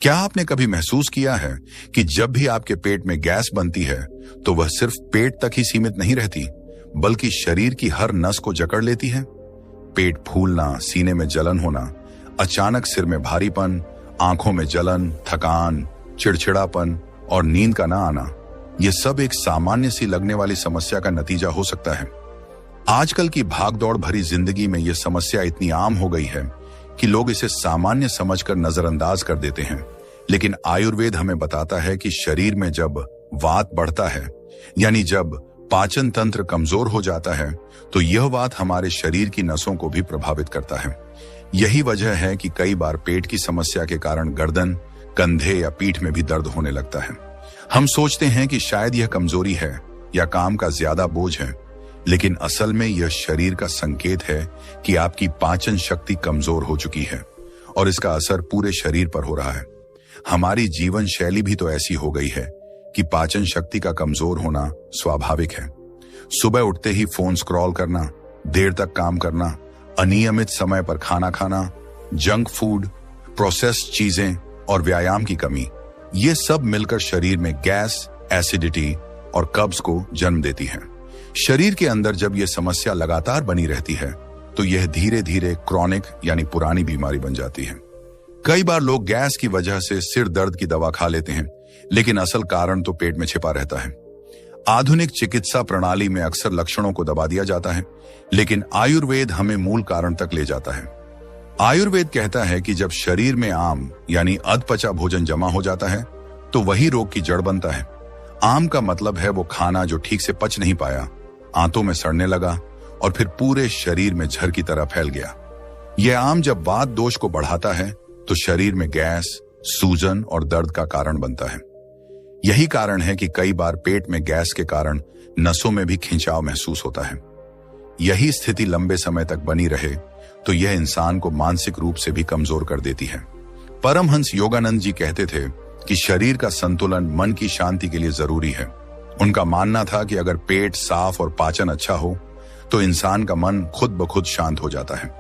क्या आपने कभी महसूस किया है कि जब भी आपके पेट में गैस बनती है तो वह सिर्फ पेट तक ही सीमित नहीं रहती, बल्कि शरीर की हर नस को जकड़ लेती है? पेट फूलना, सीने में जलन होना, अचानक सिर में भारीपन, आंखों में जलन, थकान, चिड़चिड़ापन और नींद का ना आना, यह सब एक सामान्य सी लगने वाली समस्या का नतीजा हो सकता है। आजकल की भागदौड़ भरी जिंदगी में यह समस्या इतनी आम हो गई है कि लोग इसे सामान्य समझकर नजरअंदाज कर देते हैं। लेकिन आयुर्वेद हमें बताता है कि शरीर में जब वात बढ़ता है, यानी जब पाचन तंत्र कमजोर हो जाता है, तो यह वात हमारे शरीर की नसों को भी प्रभावित करता है। यही वजह है कि कई बार पेट की समस्या के कारण गर्दन, कंधे या पीठ में भी दर्द होने लगता है। हम सोचते हैं कि शायद यह कमजोरी है या काम का ज्यादा बोझ है, लेकिन असल में यह शरीर का संकेत है कि आपकी पाचन शक्ति कमजोर हो चुकी है और इसका असर पूरे शरीर पर हो रहा है। हमारी जीवन शैली भी तो ऐसी हो गई है कि पाचन शक्ति का कमजोर होना स्वाभाविक है। सुबह उठते ही फोन स्क्रॉल करना, देर तक काम करना, अनियमित समय पर खाना खाना, जंक फूड, प्रोसेस्ड चीजें और व्यायाम की कमी, ये सब मिलकर शरीर में गैस, एसिडिटी और कब्ज को जन्म देती है। शरीर के अंदर जब यह समस्या लगातार बनी रहती है तो यह धीरे धीरे क्रॉनिक यानी पुरानी बीमारी बन जाती है। कई बार लोग गैस की वजह से सिर दर्द की दवा खा लेते हैं, लेकिन असल कारण तो पेट में छिपा रहता है। आधुनिक चिकित्सा प्रणाली में अक्सर लक्षणों को दबा दिया जाता है, लेकिन आयुर्वेद हमें मूल कारण तक ले जाता है। आयुर्वेद कहता है कि जब शरीर में आम यानी अधपचा भोजन जमा हो जाता है तो वही रोग की जड़ बनता है। आम का मतलब है वो खाना जो ठीक से पच नहीं पाया, आंतों में सड़ने लगा और फिर पूरे शरीर में झर की तरह फैल गया। यह आम जब वात दोष को बढ़ाता है तो शरीर में गैस, सूजन और दर्द का कारण बनता है। यही कारण है कि कई बार पेट में गैस के कारण नसों में भी खिंचाव महसूस होता है। यही स्थिति लंबे समय तक बनी रहे तो यह इंसान को मानसिक रूप से भी कमजोर कर देती है। परमहंस योगानंद जी कहते थे कि शरीर का संतुलन मन की शांति के लिए जरूरी है। उनका मानना था कि अगर पेट साफ और पाचन अच्छा हो तो इंसान का मन खुद ब खुद शांत हो जाता है।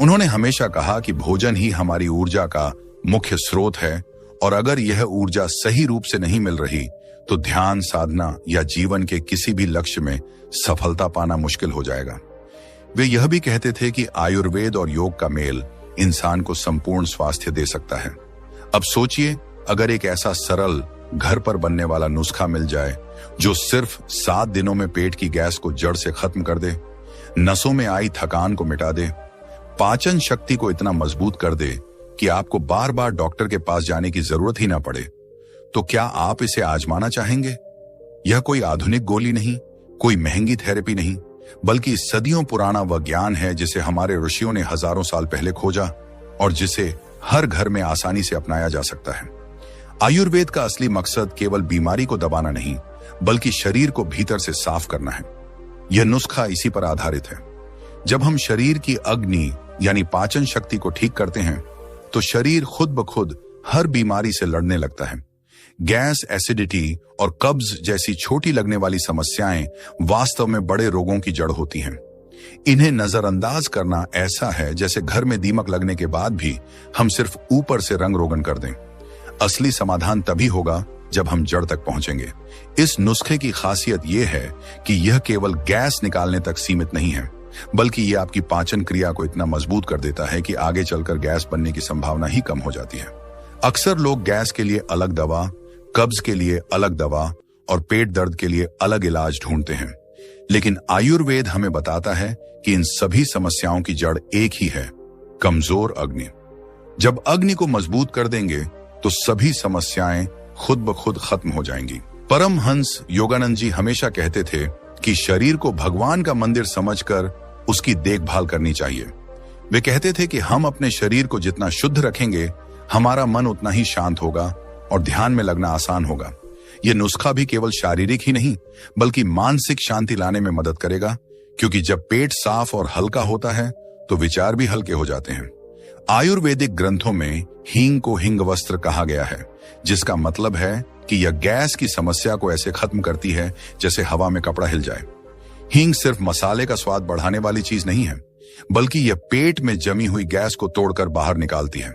उन्होंने हमेशा कहा कि भोजन ही हमारी ऊर्जा का मुख्य स्रोत है और अगर यह ऊर्जा सही रूप से नहीं मिल रही तो ध्यान, साधना या जीवन के किसी भी लक्ष्य में सफलता पाना मुश्किल हो जाएगा। वे यह भी कहते थे कि आयुर्वेद और योग का मेल इंसान को संपूर्ण स्वास्थ्य दे सकता है। अब सोचिए, अगर एक ऐसा सरल घर पर बनने वाला नुस्खा मिल जाए जो सिर्फ 7 दिनों में पेट की गैस को जड़ से खत्म कर दे, नसों में आई थकान को मिटा दे, पाचन शक्ति को इतना मजबूत कर दे कि आपको बार बार डॉक्टर के पास जाने की जरूरत ही ना पड़े, तो क्या आप इसे आजमाना चाहेंगे? यह कोई आधुनिक गोली नहीं, कोई महंगी थेरेपी नहीं, बल्कि सदियों पुराना वह ज्ञान है जिसे हमारे ऋषियों ने हजारों साल पहले खोजा और जिसे हर घर में आसानी से अपनाया जा सकता है। आयुर्वेद का असली मकसद केवल बीमारी को दबाना नहीं, बल्कि शरीर को भीतर से साफ करना है। यह नुस्खा इसी पर आधारित है। जब हम शरीर की अग्नि यानी पाचन शक्ति को ठीक करते हैं तो शरीर खुद ब खुद हर बीमारी से लड़ने लगता है। गैस, एसिडिटी और कब्ज जैसी छोटी लगने वाली समस्याएं वास्तव में बड़े रोगों की जड़ होती हैं। इन्हें नजरअंदाज करना ऐसा है जैसे घर में दीमक लगने के बाद भी हम सिर्फ ऊपर से रंग रोगन कर दें। असली समाधान तभी होगा जब हम जड़ तक पहुंचेंगे। इस नुस्खे की खासियत यह है कि यह केवल गैस निकालने तक सीमित नहीं है, बल्कि यह आपकी पाचन क्रिया को इतना मजबूत कर देता है कि आगे चलकर गैस बनने की संभावना ही कम हो जाती है। अक्सर लोग गैस के लिए अलग दवा, कब्ज के लिए अलग दवा और पेट दर्द के लिए अलग इलाज ढूंढते हैं, लेकिन आयुर्वेद हमें बताता है कि इन सभी समस्याओं की जड़ एक ही है, कमजोर अग्नि। जब अग्नि को मजबूत कर देंगे तो सभी समस्याएं खुद ब खुद खत्म हो जाएंगी। परमहंस योगानंद जी हमेशा कहते थे कि शरीर को भगवान का मंदिर समझकर उसकी देखभाल करनी चाहिए। वे कहते थे कि हम अपने शरीर को जितना शुद्ध रखेंगे, हमारा मन उतना ही शांत होगा और ध्यान में लगना आसान होगा। यह नुस्खा भी केवल शारीरिक ही नहीं, बल्कि मानसिक शांति लाने में मदद करेगा, क्योंकि जब पेट साफ और हल्का होता है तो विचार भी हल्के हो जाते हैं। आयुर्वेदिक ग्रंथों में हींग को हिंग वस्त्र कहा गया है, जिसका मतलब है कि यह गैस की समस्या को ऐसे खत्म करती है जैसे हवा में कपड़ा हिल जाए। हींग सिर्फ मसाले का स्वाद बढ़ाने वाली चीज नहीं है, बल्कि यह पेट में जमी हुई गैस को तोड़कर बाहर निकालती है।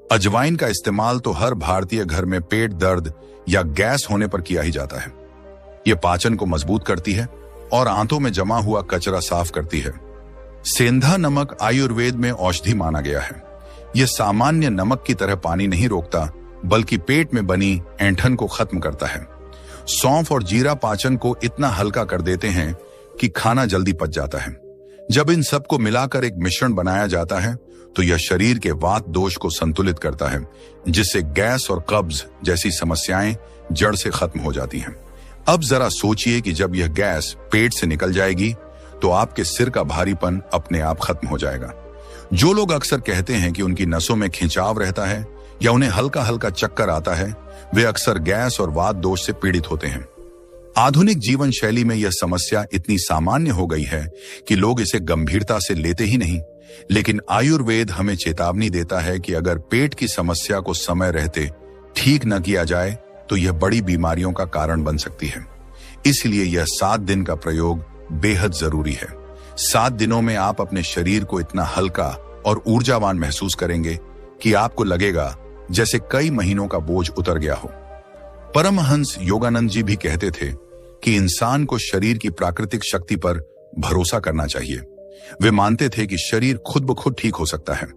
अजवाइन का इस्तेमाल तो हर भारतीय घर में पेट दर्द या गैस होने पर किया ही जाता है। यह पाचन को मजबूत करती है और आंतों में जमा हुआ कचरा साफ करती है। सेंधा नमक आयुर्वेद में औषधि माना गया है। यह सामान्य नमक की तरह पानी नहीं रोकता, बल्कि पेट में बनी ऐंठन को खत्म करता है। सौंफ और जीरा पाचन को इतना हल्का कर देते हैं कि खाना जल्दी पच जाता है। जब इन सबको मिलाकर एक मिश्रण बनाया जाता है तो यह शरीर के वात दोष को संतुलित करता है, जिससे गैस और कब्ज जैसी समस्याएं जड़ से खत्म हो जाती हैं। अब जरा सोचिए कि जब यह गैस पेट से निकल जाएगी तो आपके सिर का भारीपन अपने आप खत्म हो जाएगा। जो लोग अक्सर कहते हैं कि उनकी नसों में खिंचाव रहता है या उन्हें हल्का हल्का चक्कर आता है, वे अक्सर गैस और वात दोष से पीड़ित होते हैं। आधुनिक जीवन शैली में यह समस्या इतनी सामान्य हो गई है कि लोग इसे गंभीरता से लेते ही नहीं। लेकिन आयुर्वेद हमें चेतावनी देता है कि अगर पेट की समस्या को समय रहते ठीक न किया जाए तो यह बड़ी बीमारियों का कारण बन सकती है। इसलिए यह 7 दिन का प्रयोग बेहद जरूरी है। 7 दिनों में आप अपने शरीर को इतना हल्का और ऊर्जावान महसूस करेंगे कि आपको लगेगा जैसे कई महीनों का बोझ उतर गया हो। परमहंस योगानंद जी भी कहते थे कि इंसान को शरीर की प्राकृतिक शक्ति पर भरोसा करना चाहिए। वे मानते थे कि शरीर खुद ब खुद ठीक हो सकता है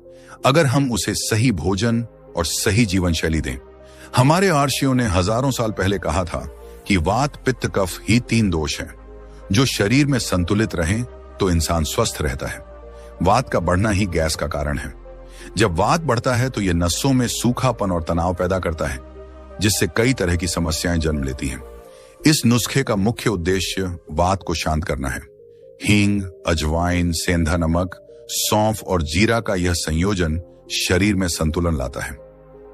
अगर हम उसे सही भोजन और सही जीवन शैली दें। हमारे आर्षियों ने हजारों साल पहले कहा था कि वात पित्त कफ ही 3 दोष हैं। जो शरीर में संतुलित रहें तो इंसान स्वस्थ रहता है। वात का बढ़ना ही गैस का कारण है। जब वात बढ़ता है तो यह नसों में सूखापन और तनाव पैदा करता है, जिससे कई तरह की समस्याएं जन्म लेती हैं। इस नुस्खे का मुख्य उद्देश्य वात को शांत करना है। हींग, अजवाइन, सेंधा नमक, सौंफ और जीरा का यह संयोजन शरीर में संतुलन लाता है।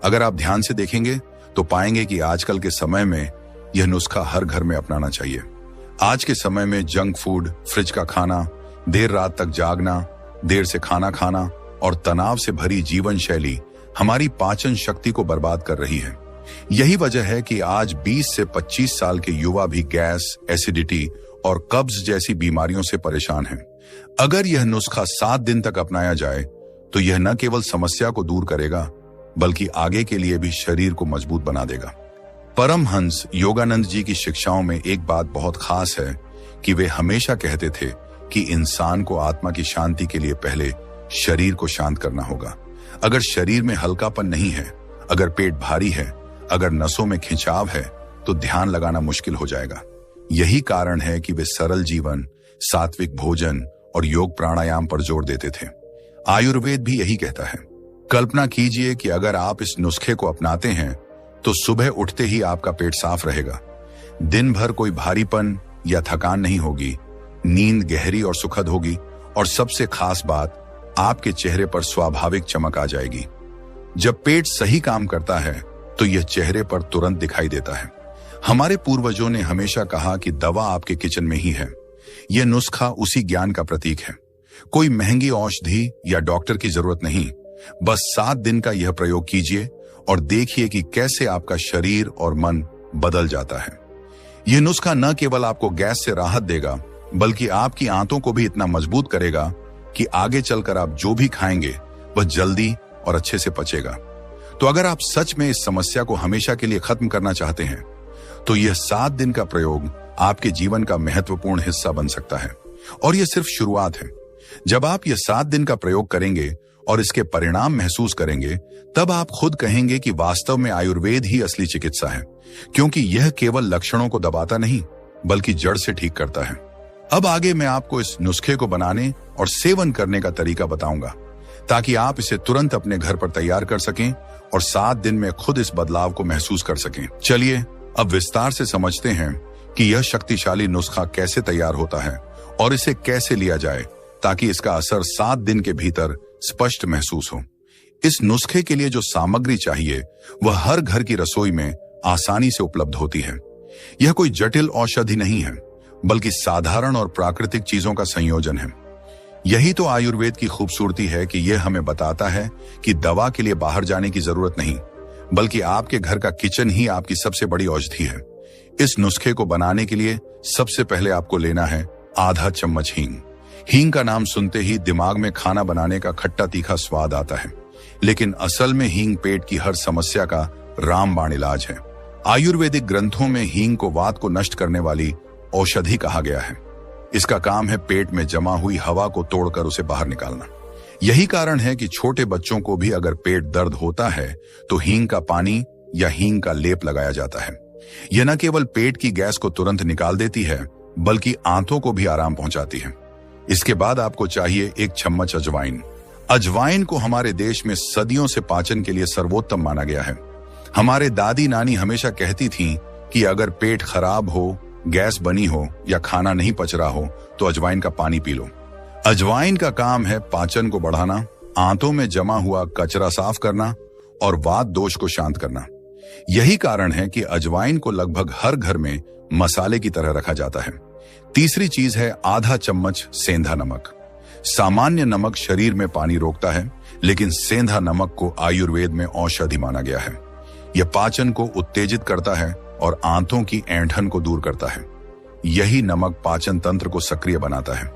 अगर आप ध्यान से देखेंगे तो पाएंगे कि आजकल के समय में यह नुस्खा हर घर में अपनाना चाहिए। आज के समय में जंक फूड, फ्रिज का खाना, देर रात तक जागना, देर से खाना खाना और तनाव से भरी जीवन शैली हमारी पाचन शक्ति को बर्बाद कर रही है। यही वजह है कि आज 20 से 25 साल के युवा भी गैस, एसिडिटी और कब्ज जैसी बीमारियों से परेशान हैं। अगर यह नुस्खा 7 दिन तक अपनाया जाए तो यह न केवल समस्या को दूर करेगा बल्कि आगे के लिए भी शरीर को मजबूत बना देगा। परमहंस योगानंद जी की शिक्षाओं में एक बात बहुत खास है कि वे हमेशा कहते थे कि इंसान को आत्मा की शांति के लिए पहले शरीर को शांत करना होगा। अगर शरीर में हल्कापन नहीं है, अगर पेट भारी है, अगर नसों में खिंचाव है तो ध्यान लगाना मुश्किल हो जाएगा। यही कारण है कि वे सरल जीवन, सात्विक भोजन और योग प्राणायाम पर जोर देते थे। आयुर्वेद भी यही कहता है। कल्पना कीजिए कि अगर आप इस नुस्खे को अपनाते हैं तो सुबह उठते ही आपका पेट साफ रहेगा। दिन भर कोई भारीपन या थकान नहीं होगी, नींद गहरी और सुखद होगी और सबसे खास बात, आपके चेहरे पर स्वाभाविक चमक आ जाएगी। जब पेट सही काम करता है तो यह चेहरे पर तुरंत दिखाई देता है। हमारे पूर्वजों ने हमेशा कहा कि दवा आपके किचन में ही है। यह नुस्खा उसी ज्ञान का प्रतीक है। कोई महंगी औषधि या डॉक्टर की जरूरत नहीं, बस 7 दिन का यह प्रयोग कीजिए और देखिए कि कैसे आपका शरीर और मन बदल जाता है। यह नुस्खा न केवल आपको गैस से राहत देगा बल्कि आपकी आंतों को भी इतना मजबूत करेगा कि आगे चलकर आप जो भी खाएंगे वह जल्दी और अच्छे से पचेगा। तो अगर आप सच में इस समस्या को हमेशा के लिए खत्म करना चाहते हैं तो यह 7 दिन का प्रयोग आपके जीवन का महत्वपूर्ण हिस्सा बन सकता है। और यह सिर्फ शुरुआत है। जब आप यह 7 दिन का प्रयोग करेंगे और इसके परिणाम महसूस करेंगे, तब आप खुद कहेंगे कि वास्तव में आयुर्वेद ही असली चिकित्सा है, क्योंकि यह केवल लक्षणों को दबाता नहीं बल्कि जड़ से ठीक करता है। अब आगे मैं आपको इस नुस्खे को बनाने और सेवन करने का तरीका बताऊंगा ताकि आप इसे तुरंत अपने घर पर तैयार कर सकें और 7 दिन में खुद इस बदलाव को महसूस कर सकें। चलिए अब विस्तार से समझते हैं कि यह शक्तिशाली नुस्खा कैसे तैयार होता है और इसे कैसे लिया जाए ताकि इसका असर 7 दिन के भीतर स्पष्ट महसूस हो। इस नुस्खे के लिए जो सामग्री चाहिए वह हर घर की रसोई में आसानी से उपलब्ध होती है। यह कोई जटिल औषधि नहीं है बल्कि साधारण और प्राकृतिक चीजों का संयोजन है। यही तो आयुर्वेद की खूबसूरती है कि यह हमें बताता है कि दवा के लिए बाहर जाने की जरूरत नहीं बल्कि आपके घर का किचन ही आपकी सबसे बड़ी औषधि है। इस नुस्खे को बनाने के लिए सबसे पहले आपको लेना है आधा चम्मच हींग। हींग का नाम सुनते ही दिमाग में खाना बनाने का खट्टा तीखा स्वाद आता है। लेकिन असल में हींग पेट की हर समस्या का रामबाण इलाज है। आयुर्वेदिक ग्रंथों में हींग को वात को नष्ट करने वाली औषधि कहा गया है। इसका काम है पेट में जमा हुई हवा को तोड़कर उसे बाहर निकालना। यही कारण है कि छोटे बच्चों को भी अगर पेट दर्द होता है तो हींग का पानी या हींग का लेप लगाया जाता है। यह न केवल पेट की गैस को तुरंत निकाल देती है बल्कि आंतों को भी आराम पहुंचाती है। इसके बाद आपको चाहिए 1 चम्मच अजवाइन। अजवाइन को हमारे देश में सदियों से पाचन के लिए सर्वोत्तम माना गया है। हमारे दादी नानी हमेशा कहती थीं कि अगर पेट खराब हो, गैस बनी हो या खाना नहीं पच रहा हो तो अजवाइन का पानी पी लो। अजवाइन का काम है पाचन को बढ़ाना, आंतों में जमा हुआ कचरा साफ करना और वात दोष को शांत करना। यही कारण है कि अजवाइन को लगभग हर घर में मसाले की तरह रखा जाता है। तीसरी चीज है आधा चम्मच सेंधा नमक। सामान्य नमक शरीर में पानी रोकता है, लेकिन सेंधा नमक को आयुर्वेद में औषधि माना गया है। यह पाचन को उत्तेजित करता है और आंतों की ऐंठन को दूर करता है। यही नमक पाचन तंत्र को सक्रिय बनाता है।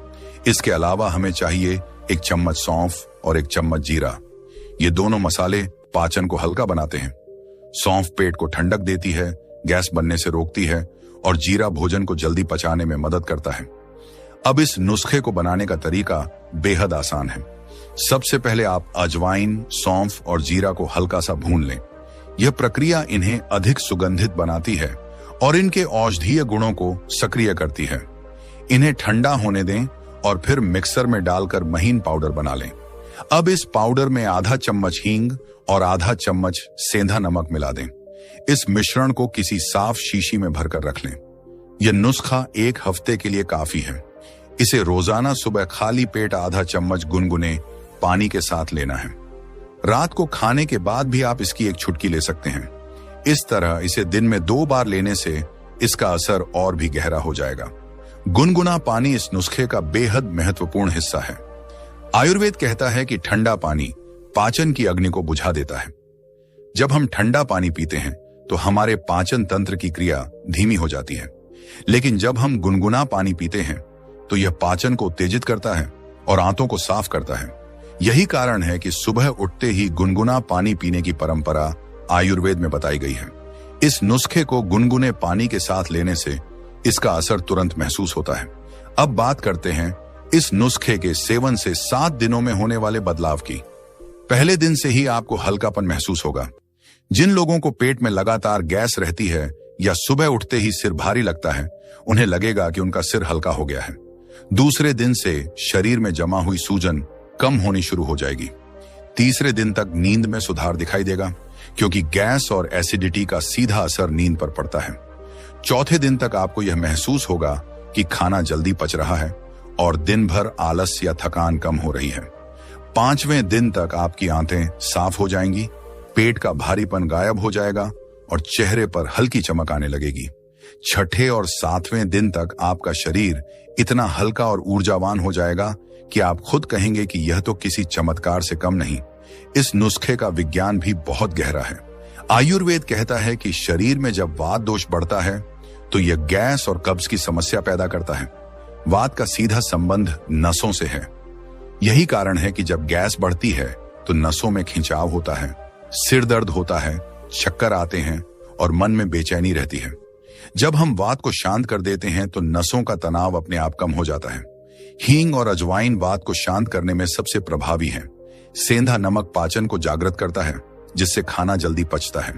इसके अलावा हमें चाहिए 1 चम्मच सौंफ और 1 चम्मच जीरा। ये दोनों मसाले पाचन को हल्का बनाते हैं। सौंफ पेट को ठंडक देती है, गैस बनने से रोकती है और जीरा भोजन को जल्दी पचाने में मदद करता है। अब इस नुस्खे को बनाने का तरीका बेहद आसान है। सबसे पहले आप अजवाइन, सौंफ और जीरा को हल्का सा भून लें। यह प्रक्रिया इन्हें अधिक सुगंधित बनाती है और इनके औषधीय गुणों को सक्रिय करती है। इन्हें ठंडा होने दें और फिर मिक्सर में डालकर महीन पाउडर बना लें। अब इस पाउडर में आधा चम्मच हींग और आधा चम्मच सेंधा नमक मिला दें। इस मिश्रण को किसी साफ शीशी में भरकर रख लें। यह नुस्खा 1 हफ्ते के लिए काफी है। इसे रोजाना सुबह खाली पेट आधा चम्मच गुनगुने पानी के साथ लेना है। रात को खाने के बाद भी आप इसकी 1 चुटकी ले सकते हैं। इस तरह इसे दिन में 2 बार लेने से इसका असर और भी गहरा हो जाएगा। गुनगुना पानी इस नुस्खे का बेहद महत्वपूर्ण हिस्सा है। आयुर्वेद कहता है कि ठंडा पानी पाचन की अग्नि को बुझा देता है। जब हम ठंडा पानी पीते हैं तो हमारे पाचन तंत्र की क्रिया धीमी हो जाती है, लेकिन जब हम गुनगुना पानी पीते हैं तो यह पाचन को उत्तेजित करता है और आंतों को साफ करता है। यही कारण है कि सुबह उठते ही गुनगुना पानी पीने की परंपरा आयुर्वेद में बताई गई है। इस नुस्खे को गुनगुने पानी के साथ लेने से इसका असर तुरंत महसूस होता है। अब बात करते हैं इस नुस्खे के सेवन से 7 दिनों में होने वाले बदलाव की। पहले दिन से ही आपको हल्कापन महसूस होगा। जिन लोगों को पेट में लगातार गैस रहती है या सुबह उठते ही सिर भारी लगता है, उन्हें लगेगा कि उनका सिर हल्का हो गया है। दूसरे दिन से शरीर में जमा हुई सूजन कम होनी शुरू हो जाएगी। तीसरे दिन तक नींद में सुधार दिखाई देगा, क्योंकि गैस और एसिडिटी का सीधा असर नींद पर पड़ता है। चौथे दिन तक आपको यह महसूस होगा कि खाना जल्दी पच रहा है और दिन भर आलस या थकान कम हो रही है। 5वें दिन तक आपकी आंतें साफ हो जाएंगी, पेट का भारीपन गायब हो जाएगा और चेहरे पर हल्की चमक आने लगेगी। 6ठे और 7वें दिन तक आपका शरीर इतना हल्का और ऊर्जावान हो जाएगा कि आप खुद कहेंगे कि यह तो किसी चमत्कार से कम नहीं। इस नुस्खे का विज्ञान भी बहुत गहरा है। आयुर्वेद कहता है कि शरीर में जब वात दोष बढ़ता है तो यह गैस और कब्ज की समस्या पैदा करता है। वात का सीधा संबंध नसों से है। यही कारण है कि जब गैस बढ़ती है तो नसों में खिंचाव होता है, सिर दर्द होता है, चक्कर आते हैं और मन में बेचैनी रहती है। जब हम वात को शांत कर देते हैं तो नसों का तनाव अपने आप कम हो जाता है। हींग और अजवाइन वात को शांत करने में सबसे प्रभावी है। सेंधा नमक पाचन को जागृत करता है, जिससे खाना जल्दी पचता है।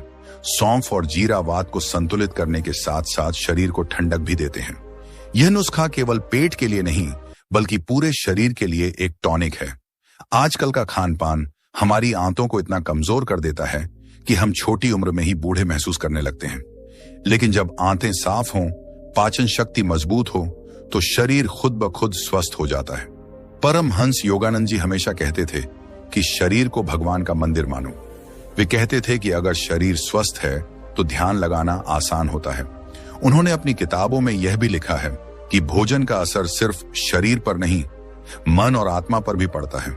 सौंफ और जीरा वात को संतुलित करने के साथ साथ शरीर को ठंडक भी देते हैं। यह नुस्खा केवल पेट के लिए नहीं बल्कि पूरे शरीर के लिए एक टॉनिक है। आजकल का खान पान हमारी आंतों को इतना कमजोर कर देता है कि हम छोटी उम्र में ही बूढ़े महसूस करने लगते हैं। लेकिन जब आंतें साफ हों, पाचन शक्ति मजबूत हो, तो शरीर खुद ब खुद स्वस्थ हो जाता है। परमहंस योगानंद जी हमेशा कहते थे कि शरीर को भगवान का मंदिर मानो। वे कहते थे कि अगर शरीर स्वस्थ है तो ध्यान लगाना आसान होता है। उन्होंने अपनी किताबों में यह भी लिखा है कि भोजन का असर सिर्फ शरीर पर नहीं, मन और आत्मा पर भी पड़ता है।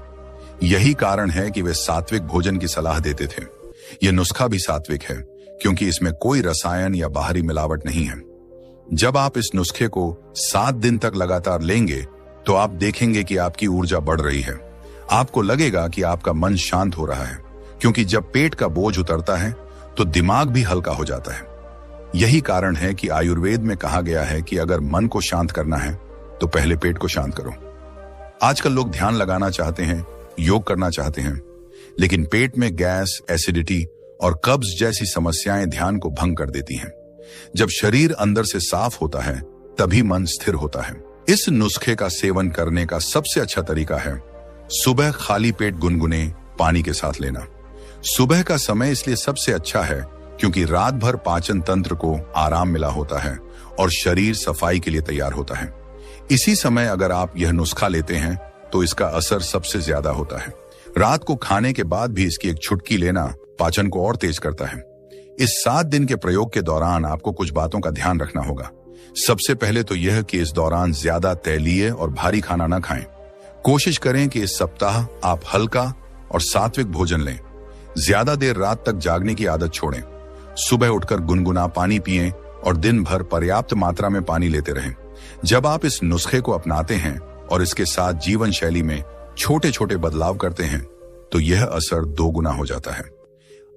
यही कारण है कि वे सात्विक भोजन की सलाह देते थे। यह नुस्खा भी सात्विक है क्योंकि इसमें कोई रसायन या बाहरी मिलावट नहीं है। जब आप इस नुस्खे को 7 दिन तक लगातार लेंगे तो आप देखेंगे कि आपकी ऊर्जा बढ़ रही है। आपको लगेगा कि आपका मन शांत हो रहा है क्योंकि जब पेट का बोझ उतरता है तो दिमाग भी हल्का हो जाता है। यही कारण है कि आयुर्वेद में कहा गया है कि अगर मन को शांत करना है तो पहले पेट को शांत करो। आजकल लोग ध्यान लगाना चाहते हैं, योग करना चाहते हैं, लेकिन पेट में गैस, एसिडिटी और कब्ज जैसी समस्याएं ध्यान को भंग कर देती हैं। जब शरीर अंदर से साफ होता है तभी मन स्थिर होता है। इस नुस्खे का सेवन करने का सबसे अच्छा तरीका है सुबह खाली पेट गुनगुने पानी के साथ लेना। सुबह का समय इसलिए सबसे अच्छा है क्योंकि रात भर पाचन तंत्र को आराम मिला होता है और शरीर सफाई के लिए तैयार होता है। इसी समय अगर आप यह नुस्खा लेते हैं तो इसका असर सबसे ज्यादा होता है। रात को खाने के बाद भी इसकी एक चुटकी लेना पाचन को और तेज करता है। इस 7 दिन के प्रयोग के दौरान आपको कुछ बातों का ध्यान रखना होगा। सबसे पहले तो यह कि इस दौरान ज्यादा तैलीय और भारी खाना न खाएं। कोशिश करें कि इस सप्ताह आप हल्का और सात्विक भोजन लें। ज्यादा देर रात तक जागने की आदत छोड़ें। सुबह उठकर गुनगुना पानी पिएं और दिन भर पर्याप्त मात्रा में पानी लेते रहें। जब आप इस नुस्खे को अपनाते हैं और इसके साथ जीवन शैली में छोटे छोटे बदलाव करते हैं तो यह असर 2 गुना हो जाता है।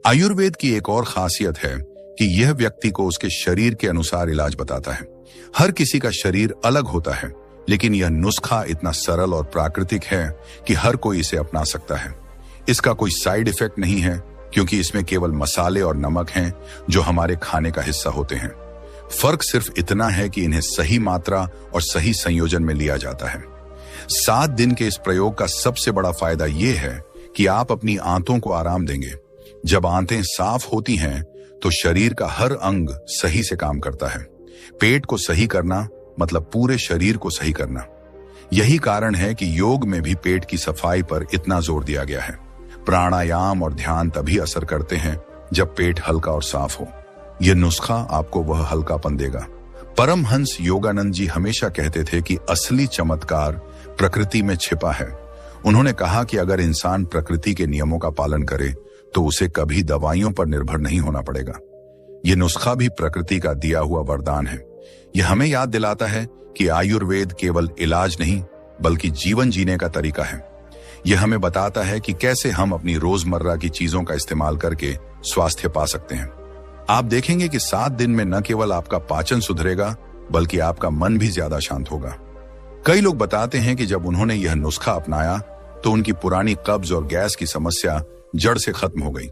आयुर्वेद की एक और खासियत है कि यह व्यक्ति को उसके शरीर के अनुसार इलाज बताता है। हर किसी का शरीर अलग होता है, लेकिन यह नुस्खा इतना सरल और प्राकृतिक है कि हर कोई इसे अपना सकता है। इसका कोई साइड इफेक्ट नहीं है क्योंकि इसमें केवल मसाले और नमक हैं जो हमारे खाने का हिस्सा होते हैं। फर्क सिर्फ इतना है कि इन्हें सही मात्रा और सही संयोजन में लिया जाता है। 7 दिन के इस प्रयोग का सबसे बड़ा फायदा यह है कि आप अपनी आंतों को आराम देंगे। जब आंतें साफ होती हैं तो शरीर का हर अंग सही से काम करता है। पेट को सही करना मतलब पूरे शरीर को सही करना। यही कारण है कि योग में भी पेट की सफाई पर इतना जोर दिया गया है। प्राणायाम और ध्यान तभी असर करते हैं जब पेट हल्का और साफ हो। यह नुस्खा आपको वह हल्कापन देगा। परमहंस योगानंद जी हमेशा कहते थे कि असली चमत्कार प्रकृति में छिपा है। उन्होंने कहा कि अगर इंसान प्रकृति के नियमों का पालन करे तो उसे कभी दवाइयों पर निर्भर नहीं होना पड़ेगा। यह नुस्खा भी प्रकृति का दिया हुआ वरदान है। यह हमें याद दिलाता है कि आयुर्वेद केवल इलाज नहीं बल्कि जीवन जीने का तरीका है। यह हमें बताता है कि कैसे हम अपनी रोजमर्रा की चीजों का इस्तेमाल करके स्वास्थ्य पा सकते हैं। आप देखेंगे कि 7 दिन में न केवल आपका पाचन सुधरेगा बल्कि आपका मन भी ज्यादा शांत होगा। कई लोग बताते हैं कि जब उन्होंने यह नुस्खा अपनाया तो उनकी पुरानी कब्ज और गैस की समस्या जड़ से खत्म हो गई।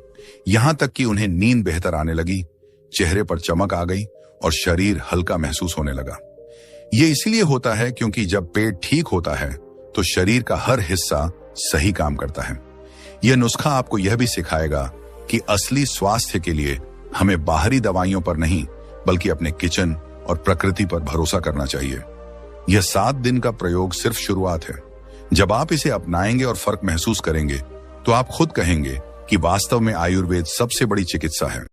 यहां तक कि उन्हें नींद बेहतर आने लगी, चेहरे पर चमक आ गई और शरीर हल्का महसूस होने लगा। यह इसलिए होता है क्योंकि जब पेट ठीक होता है तो शरीर का हर हिस्सा सही काम करता है। यह नुस्खा आपको यह भी सिखाएगा कि असली स्वास्थ्य के लिए हमें बाहरी दवाइयों पर नहीं बल्कि अपने किचन और प्रकृति पर भरोसा करना चाहिए। यह 7 दिन का प्रयोग सिर्फ शुरुआत है। जब आप इसे अपनाएंगे और फर्क महसूस करेंगे तो आप खुद कहेंगे कि वास्तव में आयुर्वेद सबसे बड़ी चिकित्सा है।